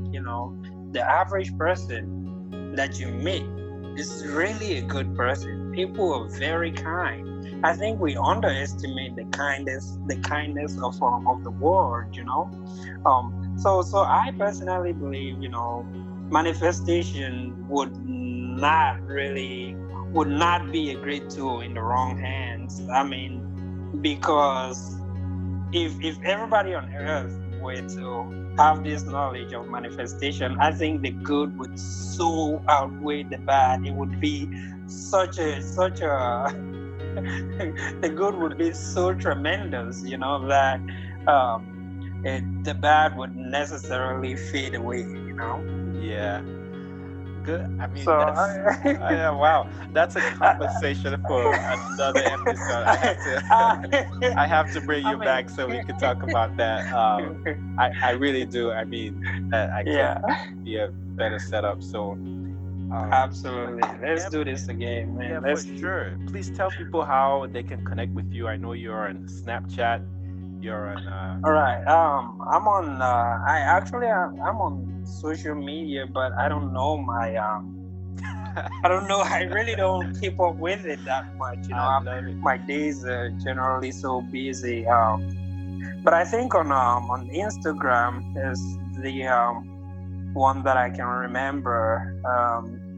the average person that you meet is really a good person. People are very kind. I think we underestimate the kindness of the world. So I personally believe, manifestation would not be a great tool in the wrong hands. I mean, because if everybody on earth were to have this knowledge of manifestation, I think the good would so outweigh the bad. It would be such a the good would be so tremendous, that the bad would necessarily fade away. Yeah. Good. I mean, So wow. That's a conversation for another episode. I have to bring you back so we can talk about that. I really do. I mean, I can't be a better setup. So, absolutely. Let's do this again, man. Yeah, for sure. Please tell people how they can connect with you. I know you're on Snapchat. You're on. All right. I'm on. I'm on social media, but I don't know my. I don't know. I really don't keep up with it that much. My days are generally so busy. But I think on Instagram is the one that I can remember.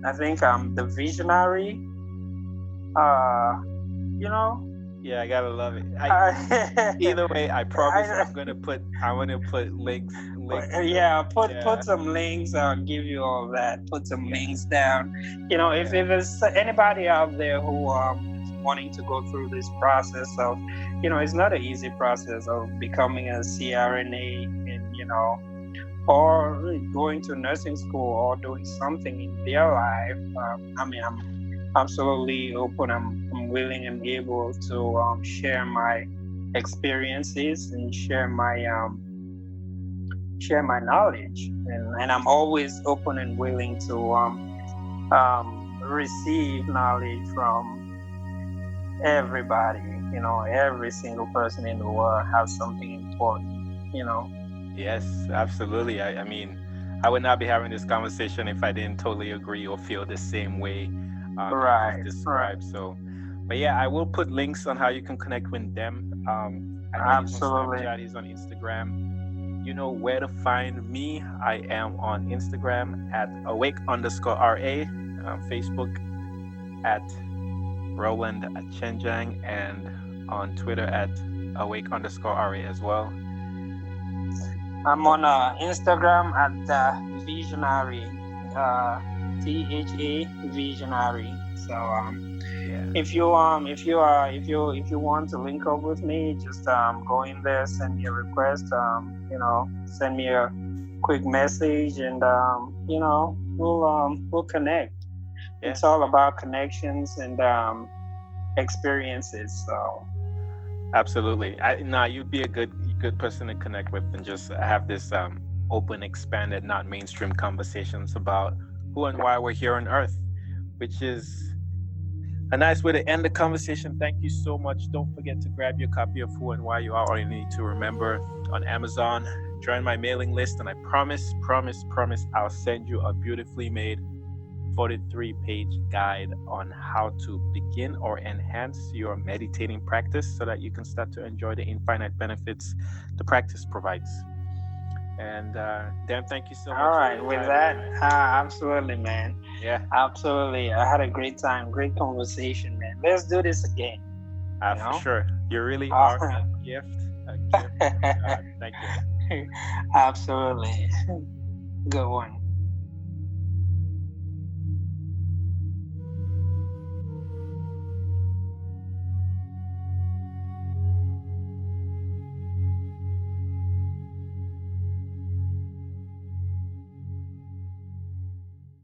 I think the visionary. Yeah, I gotta love it. Either way, I promise I'm gonna put links. Yeah, put some links. I'll give you all that. Put some links down. If there's anybody out there who is wanting to go through this process of, it's not an easy process of becoming a CRNA and or going to nursing school or doing something in their life. I'm absolutely open. I'm willing and able to share my experiences and share my knowledge, and I'm always open and willing to receive knowledge from everybody. Every single person in the world has something important. Yes, absolutely. I mean, I would not be having this conversation if I didn't totally agree or feel the same way. Right. So, but yeah, I will put links on how you can connect with them. I know Absolutely. He's on Snapchat, he's on Instagram. You know where to find me. I am on Instagram at awake_RA, Facebook at Roland Achenjang, and on Twitter at awake_RA as well. I'm on Instagram at Visionary. THA Visionary. So if you want to link up with me, just go in there, send me a request, send me a quick message, and we'll connect. Yeah. It's all about connections and experiences. So absolutely. You'd be a good person to connect with and just have this open, expanded, not mainstream conversations about who and why we're here on Earth, which is a nice way to end the conversation. Thank you so much. Don't forget to grab your copy of Who and Why You Are All You Need to Remember on Amazon. Join my mailing list, and I promise, I'll send you a beautifully made 43-page guide on how to begin or enhance your meditating practice so that you can start to enjoy the infinite benefits the practice provides. And Dan, thank you so much. All right, with that, absolutely, man. Yeah, absolutely. I had a great time, great conversation, man. Let's do this again. For sure. You really are a gift. Thank you. Absolutely. Good one.